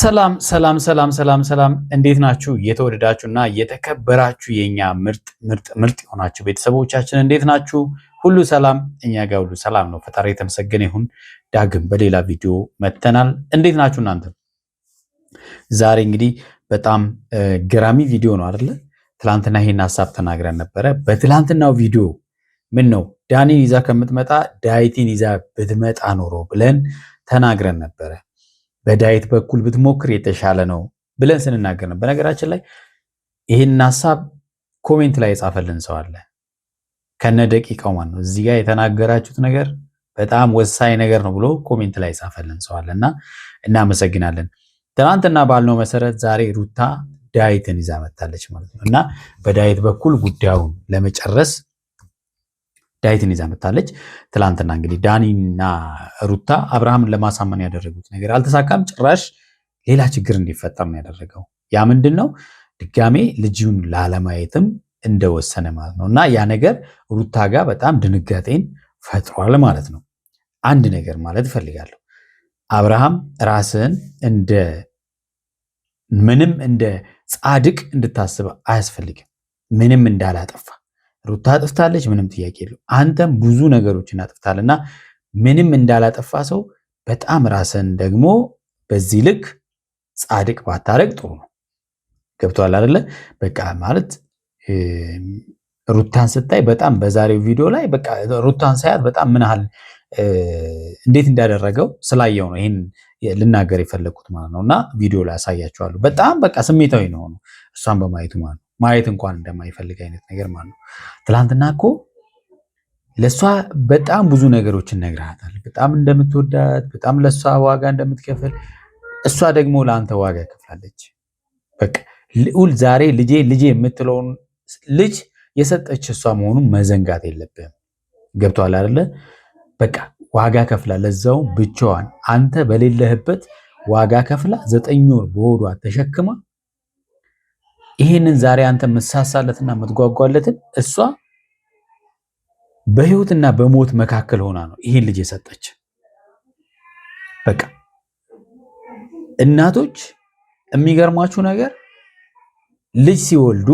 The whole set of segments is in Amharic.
ሰላም ሰላም ሰላም ሰላም ሰላም፣ እንዴት ናችሁ? የተወደዳችሁና የተከበራችሁ የኛ ምርጥ የሆናችሁ ቤተሰቦቻችን እንዴት ናችሁ? ሁሉ ሰላም? እኛ ጋር ሁሉ ሰላም ነው። ፈጣሪ የተመሰገነ ይሁን። ዳግም በሌላ ቪዲዮ መተናል። እንዴት ናችሁ እናንተ? ዛሬ እንግዲህ በጣም ገራሚ ቪዲዮ ነው አይደለ? ትላንትና ይሄን ሐሳብ ተናግረን ነበረ። በትላንትናው ቪዲዮ ምን ነው ዳኒን ይዛ ከምትመጣ ዳይቲን ይዛ ብትመጣ ኖሮ ብለን ተናግረን ነበረ። በዳይት በኩል ብትሞክር የተሻለ ነው ብለን ስንናገር ነው። በነገራችን ላይ ይሄን ሐሳብ ኮሜንት ላይ የጻፈልን ሰው አለ ከነ ደቂቃው ማለት ነው። እዚህ ጋር የተናገራችሁት ነገር በጣም ወሳኝ ነገር ነው ብሎ ኮሜንት ላይ የጻፈልን ሰው አለና እናመሰግናለን። ትናንትና ባልነው መሰረት ዛሬ ሩታ ዳይትን ይዛ መጣለች ማለት ነው እና በዳይት በኩል ጉዳዩን ለመጨረስ ዳይትን ይዛ መጣለች። ትላንትና እንግዲህ ዳኒና ሩታ አብርሃምን ለማሳመን ያደረጉት ነገር አልተሳካም። ጭራሽ ሌላ ችግር እንዲፈጠር ነው ያደረገው። ያ ምንድነው? ድጋሜ ልጅውን ላለማየትም እንደወሰነ ማለት ነው እና ያ ነገር ሩታ ጋር በጣም ድንጋጤን ፈጥሯል ማለት ነው። አንድ ነገር ማለት እፈልጋለሁ። አብርሃም ራስን እንደ ጻድቅ እንድታስብ አያስፈልግም። ምንም እንዳላጠፋ ሩታ አጥፍታለች፣ ምንም ጥያቄ የለው። አንተም ብዙ ነገሮችን አጥፍታልና ምንም እንዳላጠፋ ሰው በጣም ራስን ደግሞ በዚህ ልክ ጻድቅ ባታረግ ጥሩ ነው። ገብቷል አይደለ? በቃ ማለት ሩታን ስታይ በጣም በዛሬው ቪዲዮ ላይ በቃ ሩታን ሳያት በጣም ምን ያህል እንዴት እንዳደረገው ስላየው ነው ይሄን ልናገር የፈለኩት ማለት ነውና ቪዲዮ ላይ አሳያችኋለሁ። በጣም በቃ ስሜታዊ ነው እሷን በማየቱ ማለት ነው። ማየት እንኳን እንደማይፈልግ አይነት ነገር ማለት ነው። ትላንትና እኮ ለሷ በጣም ብዙ ነገሮችን ነግረሃታል። በጣም እንደምትወዳት፣ በጣም ለሷ ዋጋ እንደምትከፍል፣ እሷ ደግሞ ለአንተ ዋጋ ከፍላለች። በቃ ልዑል ዛሬ ልጄ የምትለውን ልጅ የሰጠች እሷ መሆኑን መዘንጋት የለብህም። ገብቶሃል አይደለ? በቃ ዋጋ ከፍላ ለዛው ብቻዋን አንተ በሌለህበት ዋጋ ከፍላ 9 ወር በሆዷ ተሸክማ ይሄንን ዛሬ አንተ መሳሳለትና መትጓጓለትን እሷ በህይወትና በሞት መካከል ሆና ነው ይሄን ልጅ የሰጠች። በቃ እናቶች የሚገርማችሁ ነገር ልጅ ሲወልዱ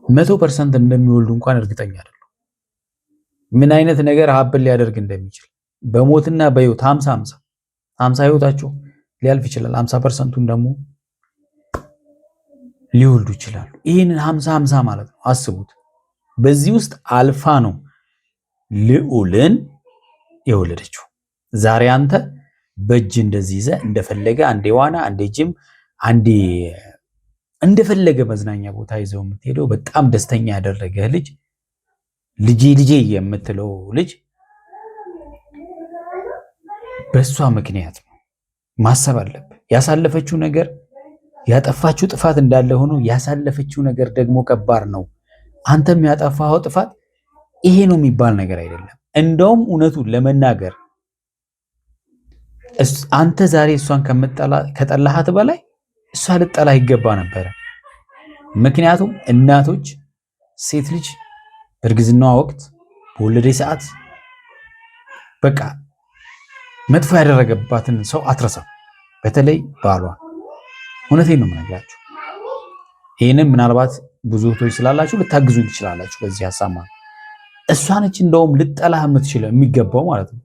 100% እንደሚወልዱ እንኳን እርግጠኛ አይደሉም። ምን አይነት ነገር ሀብል ሊያደርግ እንደሚችል በሞትና በህይወት 50 ህይወታቸው ሊያልፍ ይችላል። 50%ቱን ደግሞ ሊወልዱ ይችላሉ። ይህንን 50 ማለት ነው። አስቡት። በዚህ ውስጥ አልፋ ነው ልዑልን የወለደችው። ዛሬ አንተ በእጅ እንደዚህ ይዘህ እንደፈለገ አንዴ ዋና፣ አንዴ ጅም፣ አንዴ እንደፈለገ መዝናኛ ቦታ ይዘው የምትሄደው በጣም ደስተኛ ያደረገህ ልጄ የምትለው ልጅ በእሷ ምክንያት ነው። ማሰብ አለብህ። ያሳለፈችው ነገር ያጠፋችው ጥፋት እንዳለ ሆኖ ያሳለፈችው ነገር ደግሞ ከባድ ነው። አንተም ያጠፋኸው ጥፋት ይሄ ነው የሚባል ነገር አይደለም። እንደውም እውነቱን ለመናገር አንተ ዛሬ እሷን ከጠላሃት በላይ እሷ ልጠላ ይገባ ነበረ። ምክንያቱም እናቶች ሴት ልጅ በእርግዝናዋ ወቅት በወለደ ሰዓት በቃ መጥፎ ያደረገባትን ሰው አትረሳም። በተለይ ባሏ። እውነቴን ነው የምነግራችሁ። ይሄንን ምናልባት ብዙ እህቶች ስላላችሁ ልታግዙኝ ትችላላችሁ በዚህ ሐሳብ ማለት እሷ ነች እንደውም ልጠላህ የምትችለው የሚገባው ማለት ነው።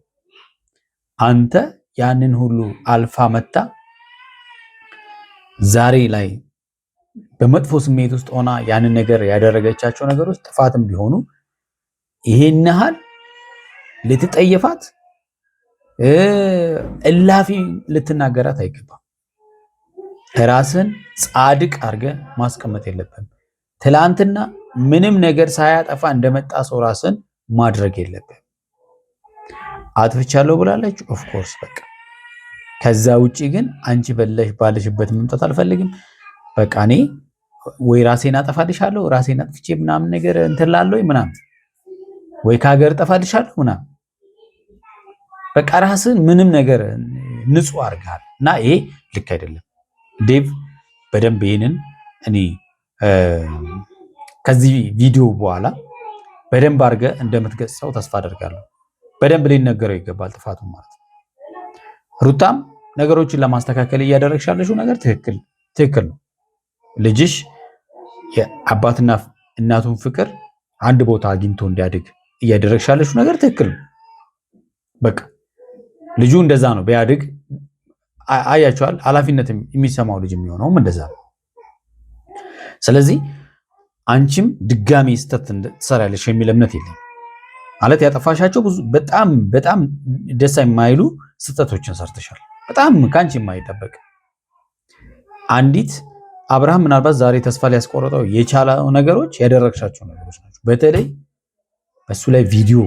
አንተ ያንን ሁሉ አልፋ መታ ዛሬ ላይ በመጥፎ ስሜት ውስጥ ሆና ያንን ነገር ያደረገቻቸው ነገሮች ጥፋትም ቢሆኑ ይሄን ያህል ልትጠየፋት እላፊ ልትናገራት አይገባም። ራስን ጻድቅ አድርገህ ማስቀመጥ የለብህም። ትላንትና ምንም ነገር ሳያጠፋ እንደመጣ ሰው ራስን ማድረግ የለብህም። አጥፍቻለሁ ብላለች። ኦፍ ኮርስ በቃ ከዛ ውጪ ግን አንቺ ባለሽበት መምጣት አልፈልግም። በቃ እኔ ወይ ራሴን አጠፋልሻለሁ፣ ራሴን አጥፍቼ ምናምን ነገር እንትን ላለው ምናምን ወይ ከሀገር ጠፋልሻለሁ ምናምን በቃ ራስን ምንም ነገር ንጹህ አድርገሃል እና ይሄ ልክ አይደለም። ዴቭ በደንብ ይሄንን እኔ ከዚህ ቪዲዮ በኋላ በደንብ አድርገህ እንደምትገጽጸው ተስፋ አደርጋለሁ። በደንብ ሊነገረው ይገባል ጥፋቱን ማለት ነው። ሩታም ነገሮችን ለማስተካከል እያደረግሽ ያለሽው ነገር ትክክል ነው። ልጅሽ የአባትና እናቱን ፍቅር አንድ ቦታ አግኝቶ እንዲያድግ እያደረግሽ ያለሽው ነገር ትክክል ነው። በቃ ልጁ እንደዛ ነው ቢያድግ አያቸዋል። ኃላፊነት የሚሰማው ልጅ የሚሆነውም እንደዛ ነው። ስለዚህ አንቺም ድጋሚ ስተት ትሰሪያለሽ የሚል እምነት የለም። ማለት ያጠፋሻቸው ብዙ በጣም ደስ የማይሉ ስህተቶችን ሰርተሻል። በጣም ከአንቺ የማይጠበቅ አንዲት አብርሃም ምናልባት ዛሬ ተስፋ ሊያስቆርጠው የቻለው ነገሮች ያደረግሻቸው ነገሮች ናቸው። በተለይ በሱ ላይ ቪዲዮ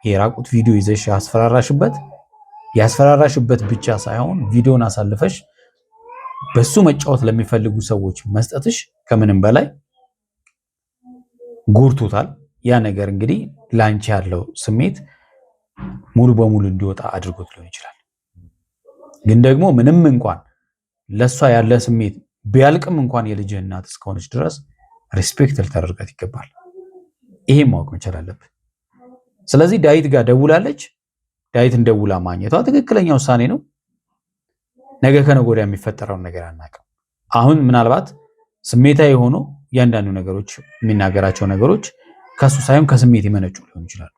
የራቁት ቪዲዮ ይዘሽ ያስፈራራሽበት ብቻ ሳይሆን ቪዲዮን አሳልፈሽ በሱ መጫወት ለሚፈልጉ ሰዎች መስጠትሽ ከምንም በላይ ጎርቶታል። ያ ነገር እንግዲህ ላንቺ ያለው ስሜት ሙሉ በሙሉ እንዲወጣ አድርጎት ሊሆን ይችላል። ግን ደግሞ ምንም እንኳን ለሷ ያለ ስሜት ቢያልቅም እንኳን የልጅህ እናት እስከሆነች ድረስ ሪስፔክት ልታደርጋት ይገባል። ይሄን ማወቅ መቻል አለብህ። ስለዚህ ዳዊት ጋር ደውላለች። ዳዊትን ደውላ ማግኘቷ ትክክለኛ ውሳኔ ነው። ነገ ከነገ ወዲያ የሚፈጠረውን ነገር አናውቅም። አሁን ምናልባት ስሜታዊ ሆኖ እያንዳንዱ ነገሮች የሚናገራቸው ነገሮች ከሱ ሳይሆን ከስሜት የመነጩ ሊሆን ይችላሉ።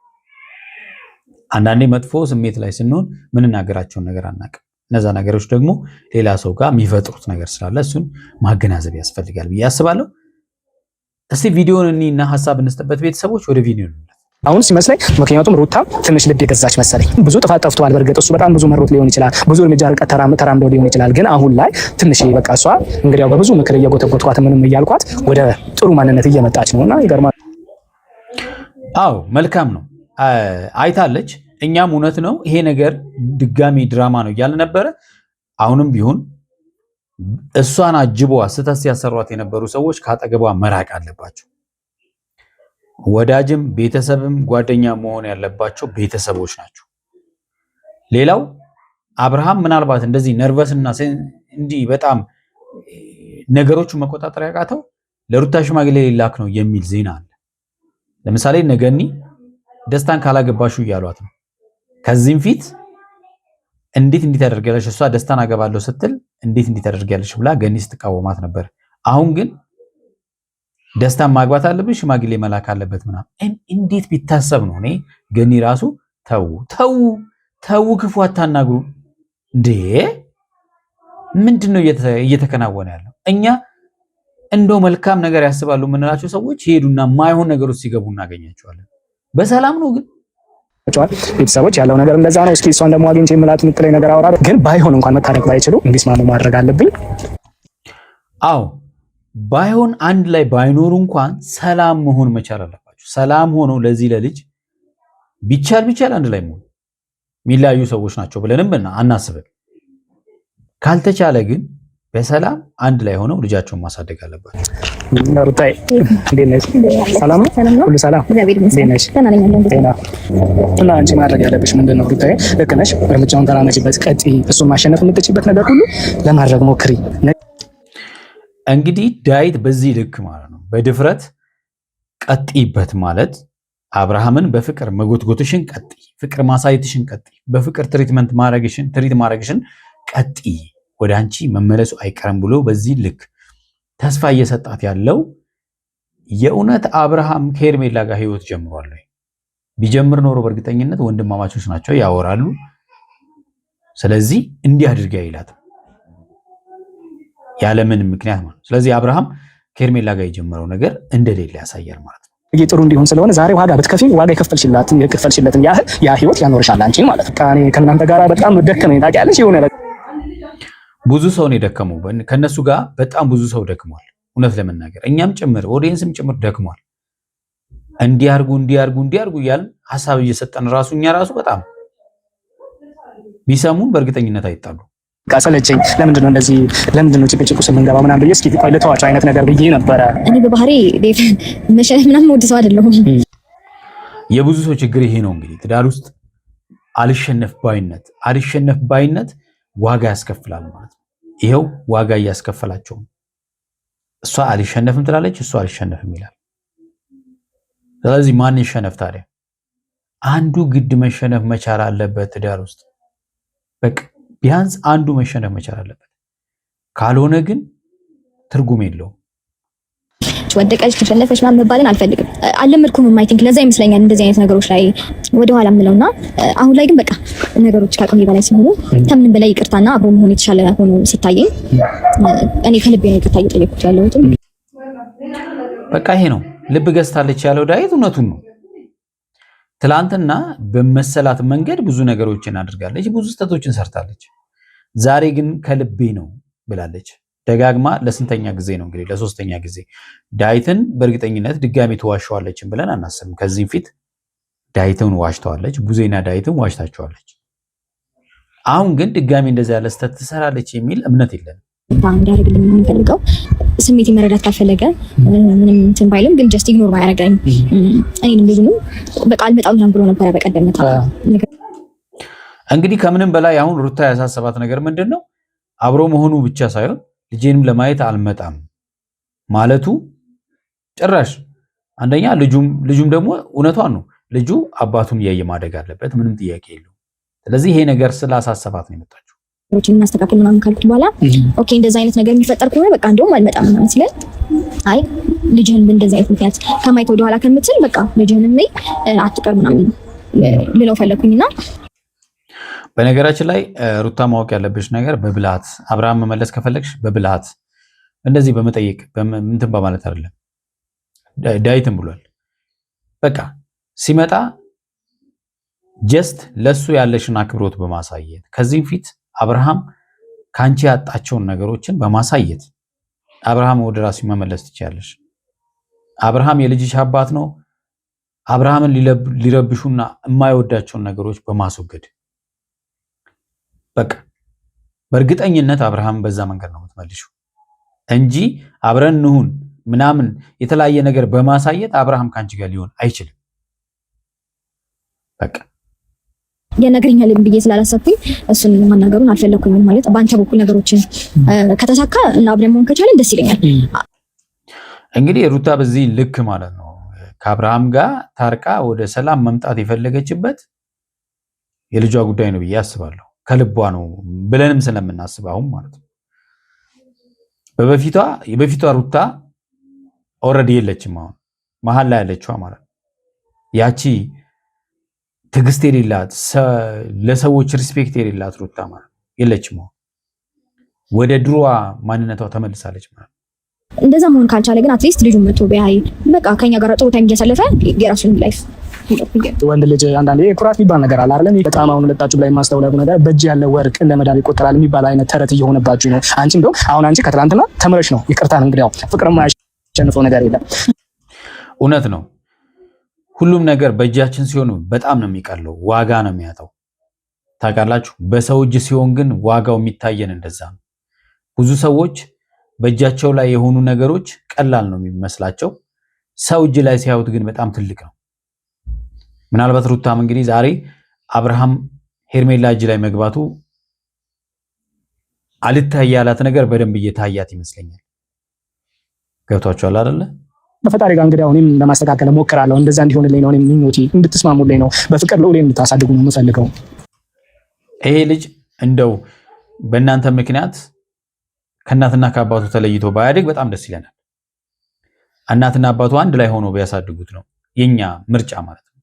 አንዳንዴ መጥፎ ስሜት ላይ ስንሆን ምንናገራቸውን ነገር አናውቅም። እነዛ ነገሮች ደግሞ ሌላ ሰው ጋር የሚፈጥሩት ነገር ስላለ እሱን ማገናዘብ ያስፈልጋል ብዬ አስባለሁ። እስቲ ቪዲዮን እና ሀሳብ እንስጥበት ቤተሰቦች። ወደ ቪዲዮ ነው አሁን ሲመስለኝ። ምክንያቱም ሩታ ትንሽ ልብ የገዛች መሰለኝ። ብዙ ጥፋት ጠፍቷል። በእርግጥ እሱ በጣም ብዙ መሮት ሊሆን ይችላል፣ ብዙ እርምጃ ርቀት ተራምደው ሊሆን ይችላል። ግን አሁን ላይ ትንሽ በቃ እሷ እንግዲያው በብዙ ምክር እየጎተጎትኳት ምንም እያልኳት ወደ ጥሩ ማንነት እየመጣች ነውና ይገርማል። አዎ መልካም ነው። አይታለች። እኛም እውነት ነው ይሄ ነገር ድጋሚ ድራማ ነው እያለ ነበረ። አሁንም ቢሆን እሷን አጅቧ ስህተት ሲያሰሯት የነበሩ ሰዎች ከአጠገቧ መራቅ አለባቸው። ወዳጅም ቤተሰብም ጓደኛ መሆን ያለባቸው ቤተሰቦች ናቸው። ሌላው አብርሃም ምናልባት እንደዚህ ነርቨስና እንዲህ በጣም ነገሮቹን መቆጣጠር ያቃተው ለሩታ ሽማግሌ ሊላክ ነው የሚል ዜና አለ። ለምሳሌ ነገኒ ደስታን ካላገባሹ እያሏት ነው። ከዚህም ፊት እንዴት ታደርጊያለሽ እሷ ደስታን አገባለሁ ስትል እንዴት ታደርጊያለሽ ብላ ገኒ ስትቃወማት ነበር። አሁን ግን ደስታን ማግባት አለብሽ ሽማግሌ መላክ አለበት ምናምን እንዴት ቢታሰብ ነው? እኔ ገኒ ራሱ ተው ክፉ አታናግሩ እንዴ! ምንድነው እየተከናወነ ያለው? እኛ እንደው መልካም ነገር ያስባሉ የምንላቸው ሰዎች ሄዱና ማይሆን ነገር ውስጥ ሲገቡ እናገኛቸዋለን። በሰላም ነው ግን ቤተሰቦች ያለው ነገር እንደዛ ነው። እስኪ እሷን ደግሞ አግኝቼ የምላት የምትለኝ ነገር አወራ። ግን ባይሆን እንኳን መታረቅ ባይችሉ እንዲስማሙ ማድረግ አለብኝ። አዎ ባይሆን አንድ ላይ ባይኖሩ እንኳን ሰላም መሆን መቻል አለባቸው። ሰላም ሆኖ ለዚህ ለልጅ ቢቻል አንድ ላይ መሆን። የሚለያዩ ሰዎች ናቸው ብለንም አናስብም። ካልተቻለ ግን በሰላም አንድ ላይ ሆነው ልጃቸውን ማሳደግ አለባቸው። ሩታዬ እንዴት ነሽ? ሰላም ነው? ሁሉ ሰላም? እንዴት ነሽ? እና አንቺ ማድረግ ያለብሽ ምንድን ነው ሩታዬ? ልክ ነሽ። እርምጃውን ተራመጂበት፣ ቀጥይ። እሱን ማሸነፍ የምትችይበት ነገር ሁሉ ለማድረግ ሞክሪ። እንግዲህ ዳዊት በዚህ ልክ ማለት ነው በድፍረት ቀጥይበት ማለት አብርሃምን በፍቅር መጎትጎትሽን ቀጥይ፣ ፍቅር ማሳየትሽን ቀጥይ፣ በፍቅር ትሪት ማድረግሽን ቀጥይ፣ ወደ አንቺ መመለሱ አይቀርም ብሎ በዚህ ልክ ተስፋ እየሰጣት ያለው የእውነት አብርሃም ከሄርሜላ ጋር ህይወት ጀምሯል ወይ? ቢጀምር ኖሮ በእርግጠኝነት ወንድማማቾች ናቸው፣ ያወራሉ። ስለዚህ እንዲህ አድርጋ ይላት ያለምን ምክንያት ማለት ነው። ስለዚህ አብርሃም ከሄርሜላ ጋር የጀመረው ነገር እንደሌለ ያሳያል ማለት ነው። ጥሩ እንዲሆን ስለሆነ ዛሬ ዋጋ ብትከፊ ዋጋ የከፈልሽለትን ያህል ያ ህይወት ያኖርሻል አንቺን ማለት ነው። ከእናንተ ጋር በጣም ደከመኝ ታውቂያለሽ። የሆነ ብዙ ሰው ነው የደከመው ከነሱ ጋር በጣም ብዙ ሰው ደክሟል። እውነት ለመናገር እኛም ጭምር ኦዲየንስም ጭምር ደክሟል። እንዲያርጉ እያልን ሐሳብ እየሰጠን እኛ ራሱ በጣም ቢሰሙን በእርግጠኝነት አይጣሉ። ሰለቸኝ። ለምንድነው ጭቅጭቁ ስምንገባ ምናምን ብዬ እስኪ ቆይ ልተዋቸው አይነት ነገር ብዬ ነበረ። እኔ በባህሪ መሸነፍ ምናምን ወደ ሰው አይደለሁም። የብዙ ሰው ችግር ይሄ ነው እንግዲህ ትዳር ውስጥ አልሸነፍ ባይነት ዋጋ ያስከፍላል ማለት ነው። ይሄው ዋጋ እያስከፈላቸው እሷ አልሸነፍም ትላለች፣ እሷ አልሸነፍም ይላል። ስለዚህ ማን ይሸነፍ ታዲያ? አንዱ ግድ መሸነፍ መቻል አለበት ትዳር ውስጥ። በቃ ቢያንስ አንዱ መሸነፍ መቻል አለበት። ካልሆነ ግን ትርጉም የለውም። ወደቀች ተሸነፈች ምናምን መባልን አልፈልግም። አልለመድኩም አይ ቲንክ ለዛ ይመስለኛል እንደዚህ አይነት ነገሮች ላይ ወደኋላ የምለውና አሁን ላይ ግን በቃ ነገሮች ከአቅሜ በላይ ሲሆኑ ከምንም በላይ ይቅርታና አብሮ መሆን የተሻለ ሆኖ ሲታየኝ እኔ ከልቤ ነው ይቅርታ እየጠየኩት ያለሁት። በቃ ይሄ ነው ልብ ገዝታለች ያለው ዳዊት እውነቱን ነው። ትላንትና በመሰላት መንገድ ብዙ ነገሮችን አድርጋለች፣ ብዙ ስህተቶችን ሰርታለች። ዛሬ ግን ከልቤ ነው ብላለች። ደጋግማ ለስንተኛ ጊዜ ነው እንግዲህ ለሶስተኛ ጊዜ። ዳዊትን በእርግጠኝነት ድጋሚ ትዋሸዋለችን ብለን አናስብም። ከዚህም ፊት ዳዊትን ዋሽተዋለች፣ ቡዜና ዳዊትን ዋሽታቸዋለች። አሁን ግን ድጋሚ እንደዚህ ያለ ስህተት ትሰራለች የሚል እምነት የለንም። እንዲያደርግልኝ የምንፈልገው ስሜት መረዳት ካልፈለገ ምንም እንትን ባይልም ግን ጀስት ኢግኖር ባያደርገኝ እኔንም ልጁንም በቃ አልመጣም ብሎ ነበረ በቀደም እንግዲህ ከምንም በላይ አሁን ሩታ ያሳሰባት ነገር ምንድን ነው? አብሮ መሆኑ ብቻ ሳይሆን ልጄንም ለማየት አልመጣም ማለቱ ጭራሽ አንደኛ ልጁም ደግሞ እውነቷን ነው። ልጁ አባቱን እያየ ማደግ አለበት፣ ምንም ጥያቄ የለውም። ስለዚህ ይሄ ነገር ስላሳሰባት ነው የመጣችው። እናስተካክል ምናምን ካልኩት በኋላ ኦኬ እንደዛ አይነት ነገር የሚፈጠር ከሆነ በቃ እንደውም አልመጣም ምናምን ሲለኝ አይ ልጅህን በእንደዚህ አይነት ምክንያት ከማየት ወደ ኋላ ከምትል በቃ ልጅህን ነይ አትቀር ምናምን ልለው ፈለኩኝና በነገራችን ላይ ሩታ ማወቅ ያለብሽ ነገር በብልሃት አብርሃም መመለስ ከፈለግሽ በብልሃት እንደዚህ በመጠየቅ እንትን በማለት አይደለም። ዳዊትም ብሏል በቃ ሲመጣ ጀስት ለሱ ያለሽን አክብሮት በማሳየት ከዚህም ፊት አብርሃም ካንቺ ያጣቸውን ነገሮችን በማሳየት አብርሃም ወደ ራሱ መመለስ ትችያለሽ። አብርሃም የልጅሽ አባት ነው። አብርሃምን ሊረብሹና የማይወዳቸውን ነገሮች በማስወገድ በቃ በእርግጠኝነት አብርሃም በዛ መንገድ ነው የምትመልሺው እንጂ አብረን እንሁን ምናምን የተለያየ ነገር በማሳየት አብርሃም ካንቺ ጋር ሊሆን አይችልም። በቃ የነገረኛል ብዬ ስላላሰብኩኝ እሱን ማናገሩን አልፈለኩኝም። ማለት በአንተ በኩል ነገሮችን ከተሳካ እና አብረን መሆን ከቻለን ደስ ይለኛል። እንግዲህ ሩታ በዚህ ልክ ማለት ነው ከአብርሃም ጋር ታርቃ ወደ ሰላም መምጣት የፈለገችበት የልጇ ጉዳይ ነው ብዬ አስባለሁ። ከልቧ ነው ብለንም ስለምናስብ አሁን ማለት ነው። የበፊቷ ሩታ ኦልሬዲ የለችም። አሁን መሀል ላይ ያለችዋ ማለት ነው ያቺ ትዕግስት የሌላት ለሰዎች ሪስፔክት የሌላት ሩታ ማለት የለችም። ወደ ድሮዋ ማንነቷ ተመልሳለች ማለት። እንደዛ መሆን ካልቻለ ግን አትሊስት ልጁን መጥቶ ቢያይ በቃ ከኛ ጋር ጥሩ ታይም እያሳለፈ የራሱን ላይፍ ወንድ ልጅ አንዳንዴ ኩራት የሚባል ነገር አለ አይደል? በጣም አሁን ሁለታችሁ ላይ ማስተውለው ነገር በእጅ ያለ ወርቅ እንደ መዳብ ይቆጠራል የሚባል አይነት ተረት እየሆነባችሁ ነው። አንቺ እንደው አሁን አንቺ ከትላንትና ተምረሽ ነው ይቅርታን እንግዲህ ያው ፍቅር የማያሸንፈው ነገር የለም። እውነት ነው። ሁሉም ነገር በእጃችን ሲሆን በጣም ነው የሚቀለው፣ ዋጋ ነው የሚያጣው። ታውቃላችሁ፣ በሰው እጅ ሲሆን ግን ዋጋው የሚታየን እንደዛ ነው። ብዙ ሰዎች በእጃቸው ላይ የሆኑ ነገሮች ቀላል ነው የሚመስላቸው፣ ሰው እጅ ላይ ሲያዩት ግን በጣም ትልቅ ነው። ምናልባት ሩታም እንግዲህ ዛሬ አብርሃም ሄርሜላ እጅ ላይ መግባቱ አልታይ ያላት ነገር በደንብ እየታያት ይመስለኛል። ገብቷችኋል አይደለ? በፈጣሪ ጋር እንግዲህ አሁንም ለማስተካከል ሞክራለሁ። እንደዛ እንዲሆንልኝ ነው እኔም ምኞቴ፣ እንድትስማሙልኝ ነው። በፍቅር ልዑል እንድታሳድጉ ነው የምፈልገው። ይሄ ልጅ እንደው በእናንተ ምክንያት ከእናትና ከአባቱ ተለይቶ ባያድግ በጣም ደስ ይለናል። እናትና አባቱ አንድ ላይ ሆኖ ቢያሳድጉት ነው የኛ ምርጫ ማለት ነው።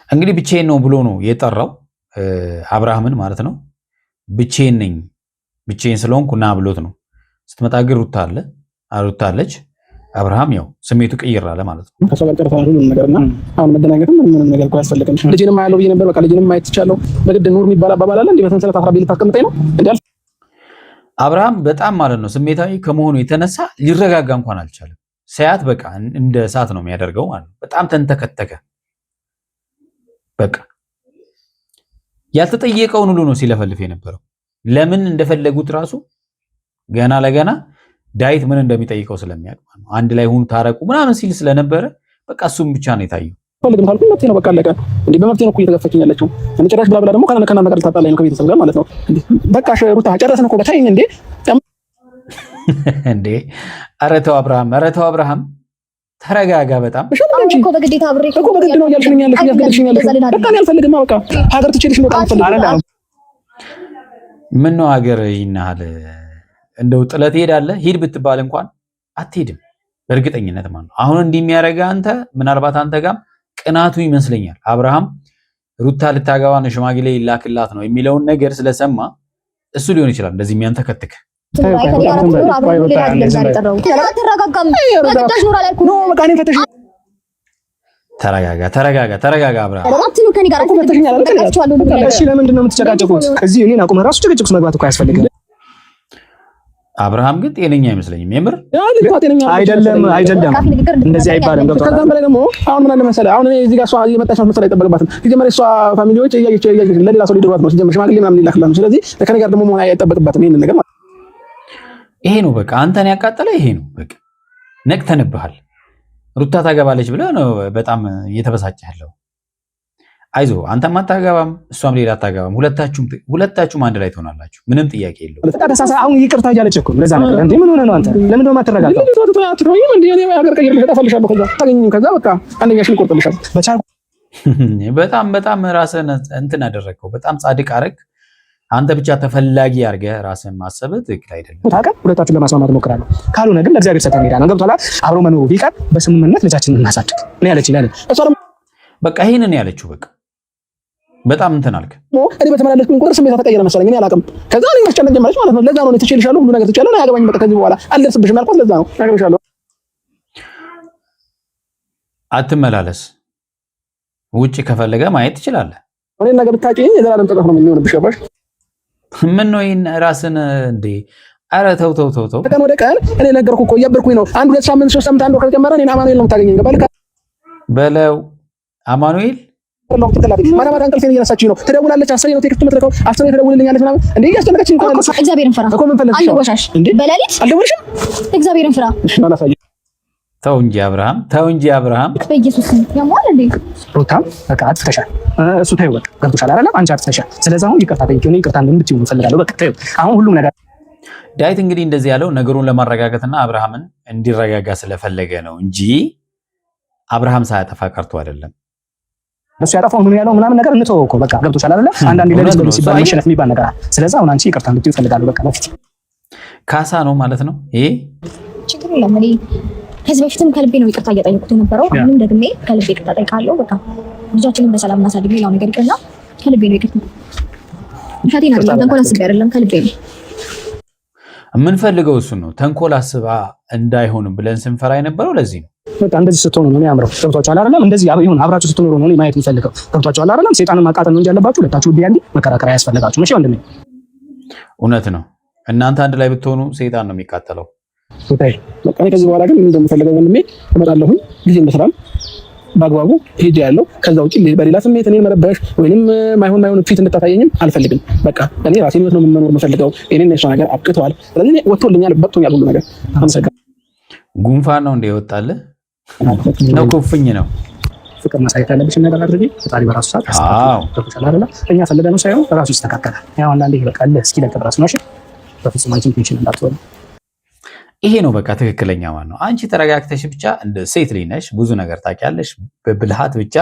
እንግዲህ ብቻዬን ነው ብሎ ነው የጠራው አብርሃምን ማለት ነው። ብቻዬን ነኝ፣ ብቻዬን ስለሆንኩ ና ብሎት ነው። ስትመጣ ግን ሩታ አለች። አብርሃም ያው ስሜቱ ቅይር አለ ማለት ነው። ከሰው ጋር ተርፋን ሁሉ ነገርና አሁን መደናገጥም ምንም ነገር እኮ አያስፈልግም። ልጅንም አያለው ብዬ ነበር። በቃ ልጅንም ማየት ትቻለው። በግድ ኑር የሚባል አባባል አለ እንዴ? በሰንሰለት አስራ ቤት ታስቀምጠኝ ነው እንዴ? አብርሃም በጣም ማለት ነው ስሜታዊ ከመሆኑ የተነሳ ሊረጋጋ እንኳን አልቻለም። ሳያት በቃ እንደ እሳት ነው የሚያደርገው ማለት ነው። በጣም ተንተከተከ። በቃ ያልተጠየቀውን ሁሉ ነው ሲለፈልፍ የነበረው። ለምን እንደፈለጉት ራሱ ገና ለገና ዳዊት ምን እንደሚጠይቀው ስለሚያውቅ ማለት ነው። አንድ ላይ ሁኑ ታረቁ ምናምን ሲል ስለነበረ በቃ እሱም ብቻ ነው የታየው። ፈልግም ካልኩኝ መብቴ ነው በቃ አለቀ። እንዴ በመብቴ ነው እኮ እየተገፈችኝ ያለችው። እኔ ጭራሽ ብላ ደግሞ ከእናንተ ጋር ልታጣላኝ ነው ከቤተሰብ ጋር ማለት ነው። በቃ ሩታ ጨረስን እኮ በታይኝ እንዴ እንዴ! ኧረ ተው አብርሃም፣ ተረጋጋ። በጣም እኮ በግዴታ አብሬ እኮ በግድ ነው እያልሽኝ ያለሽ ያስገድልሽኛል። በቃ እኔ አልፈልግም። በቃ ሀገር ትችልሽ ነው አልፈልግም። ምን ነው ሀገር ይናል እንደው ጥለት ትሄዳለህ? ሂድ ብትባል እንኳን አትሄድም በእርግጠኝነት ማለት ነው። አሁን እንዲህ የሚያደርገህ አንተ ምናልባት አንተ ጋርም ቅናቱ ይመስለኛል። አብርሃም ሩታ ልታገባ ነው ሽማግሌ ይላክላት ነው የሚለውን ነገር ስለሰማ እሱ ሊሆን ይችላል እንደዚህ የሚያንተከትክ። ተረጋጋ አብርሃም። እሺ ለምንድን ነው የምትጨቃጨቁት? እዚህ እኔን አቁመህ ራሱ ጭቅጭቅ ውስጥ መግባት እኮ አያስፈልግም። አብርሃም ግን ጤነኛ አይመስለኝም። የምር አይደለም እንደዚህ አይባልም። ከዛም በላይ ደግሞ አሁን ምን አለ መሰለህ፣ አሁን እዚህ ጋር እሷ እየመጣች ነው መሰለህ አይጠበቅባትም። ሲጀመር እሷ ፋሚሊዎች እያየች ለሌላ ሰው ሊደሯት ነው ሲጀመር ሽማግሌ ምናምን ይላክላሉ። ስለዚህ ከኔ ጋር ደግሞ መሆን አይጠበቅባትም። ይሄንን ነገር ማለት ይሄ ነው በቃ አንተን ያቃጠለ ይሄ ነው በቃ። ነቅተንብሃል። ሩታ ታገባለች ብለህ ነው በጣም እየተበሳጨህ ያለው። አይዞ አንተም አታገባም እሷም ሌላ አታገባም። ሁለታችሁም አንድ ላይ ትሆናላችሁ። ምንም ጥያቄ የለውም። ተሳሳ አሁን ይቅርታ እያለች እኮ ለዛ ነገር እንዴ ምን ሆነ ነው አንተ ለምን ነው የማትረጋጋው? በጣም ራስህን እንትን አደረግከው። በጣም ጻድቅ አረግ። አንተ ብቻ ተፈላጊ አድርገህ ራስህን ማሰብ ትክክል አይደለም። ታውቃለህ፣ ሁለታችሁን ለማስማማት እሞክራለሁ። ካልሆነ ግን ለእግዚአብሔር ሰጠን ሄዳ ነው ገብቶሃል። አብሮ መኖሩ ቢቀር በስምምነት ልጃችንን እናሳድግ ነው ያለች ይላል። እሷ ደግሞ በቃ ይሄንን ያለችው በቃ በጣም እንትን አልክ። እኔ በተመላለስኩኝ ቁጥር ስሜቷ ተቀየረ መሰለኝ። እኔ አላውቅም። ከዛ እኔ ማስጨነቅ ጀመረች ማለት ነው። ለዛ ነው እኔ ትችልሻለሁ፣ ሁሉ ነገር ትችላለህ፣ አያገባኝም፣ በቃ ከዚህ በኋላ አልደርስብሽም ያልኳት ለዛ ነው። አገባሻለሁ። አትመላለስ። ውጪ ከፈለገ ማየት ትችላለህ። እኔ ነገር ብታውቂ የዘላለም ጸጸት ነው የሚሆንብሽ። ገባሽ? ምን ነው ይሄን ራስን እንዴ? ኧረ ተው። ቀን ወደ ቀን እኔ ነገርኩህ እኮ እያበርኩኝ ነው። አንድ 2 ሳምንት 3 ሳምንት አንድ ወር ከተጨመረ እኔን አማኑኤል ነው የምታገኘኝ። ገባህ? በለው አማኑኤል ማታ እንቅልፌን እየነሳችኝ ነው። ትደውላለች፣ 10 ነው ቴክስት የምትልከው፣ 10 ትደውልልኛለች ምናምን። እንዴ እያስጨነቀችኝ እኮ ነው። እግዚአብሔርን ፍራ እኮ ምን ፈለግሽ? አንወሻሽ በሌሊት አልደወልሽም? እግዚአብሔርን ፍራ። እሺ አላሳየም። ተው እንጂ አብርሃም በኢየሱስ ያሟል እንዴ? ሩታም በቃ አጥፍተሻል። እሱ ተይው በቃ ገብቶሻል አይደለም? አንቺ አጥፍተሻል። ስለዚህ አሁን ይቅርታ ጠይቂው። እኔ ይቅርታ እንድትይው እፈልጋለሁ። በቃ ተይው አሁን ሁሉም ነገር። ዳዊት እንግዲህ እንደዚህ ያለው ነገሩን ለማረጋጋትና አብርሃምን እንዲረጋጋ ስለፈለገ ነው እንጂ አብርሃም ሳያጠፋ ቀርቶ አይደለም። እሱ ያጠፋው ምን ያለው ምናምን ነገር እንተወው እኮ በቃ ገብቶሻል አይደለ? አንዳንዴ ለልጅ ብሎ ሲባል መሸነፍ የሚባል ነገር አለ። ስለዚህ አሁን አንቺ ይቅርታ እንድትይው እፈልጋለሁ። በቃ በፊት ካሳ ነው ማለት ነው ይሄ ችግር የለም። እኔ ከዚህ በፊትም ከልቤ ነው ይቅርታ እየጠየቁት የነበረው። አሁንም ደግሜ ከልቤ ይቅርታ ጠይቃለሁ። በቃ ልጃችንን በሰላም እናሳድግ። ሌላው ነገር ይቅርና ከልቤ ነው ይቅርታ። ሻቲና ተንኮል አስቤ አይደለም ከልቤ ነው የምንፈልገው። እሱ ነው ተንኮል አስባ እንዳይሆንም ብለን ስንፈራ የነበረው ለዚህ ነው። በቃ እንደዚህ ስትሆኑ ነው ያምረው። ገብቷችኋል አይደለም? እንደዚህ ይሁን አብራችሁ ስትኖሩ ነው ማየት የምፈልገው። ገብቷችኋል አይደለም? ሰይጣንን ማቃጠል ነው እንጂ ያለባችሁ ሁለታችሁ ቢያንዲ መከራከር አያስፈልጋችሁም። እሺ ወንድሜ፣ እውነት ነው። እናንተ አንድ ላይ ብትሆኑ ሰይጣን ነው የሚቃጠለው። በቃ እኔ ከዚህ በኋላ ግን ምን እንደምፈልገው ወንድሜ እመጣለሁ። ጊዜን በሰላም በአግባቡ ሄጄ ያለው ከዛ ውጪ በሌላ ስሜት እኔን መረበሽ ወይንም ማይሆን ፊት እንድታሳየኝም አልፈልግም። በቃ እኔ ራሴን ነው መኖር የምፈልገው። እኔና እሷ ነገር አብቅተዋል። ስለዚህ እኔ ወጥቶልኛል፣ በቅቶኛል ሁሉ ነገር። አመሰግናለሁ። ጉንፋን ነው እንደ ይወጣልህ ነው ኩፍኝ ነው። ፍቅር ማሳየት ያለብሽን ነገር አድርጌ ፈጣሪ በራሱ ሰዓት አስተካክላል። እኛ ፈልገነው ሳይሆን ራሱ ይስተካከላል። ያው አንዳንዴ በቃ እስኪ ለቀብራስ ነው። እሺ በፍጹም አንቺ ቴንሽን እንዳትወጣ። ይሄ ነው በቃ ትክክለኛ ማለት ነው። አንቺ ተረጋግተሽ ብቻ እንደ ሴት ልጅ ነሽ፣ ብዙ ነገር ታውቂያለሽ። በብልሃት ብቻ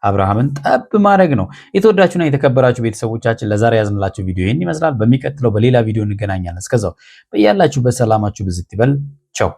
አብርሃምን ጠብ ማድረግ ነው። የተወዳችሁና የተከበራችሁ ቤተሰቦቻችን ለዛሬ ያዝንላችሁ ቪዲዮ ይህን ይመስላል። በሚቀጥለው በሌላ ቪዲዮ እንገናኛለን። እስከዛው በያላችሁበት ሰላማችሁ ብዝት ይበል። ቻው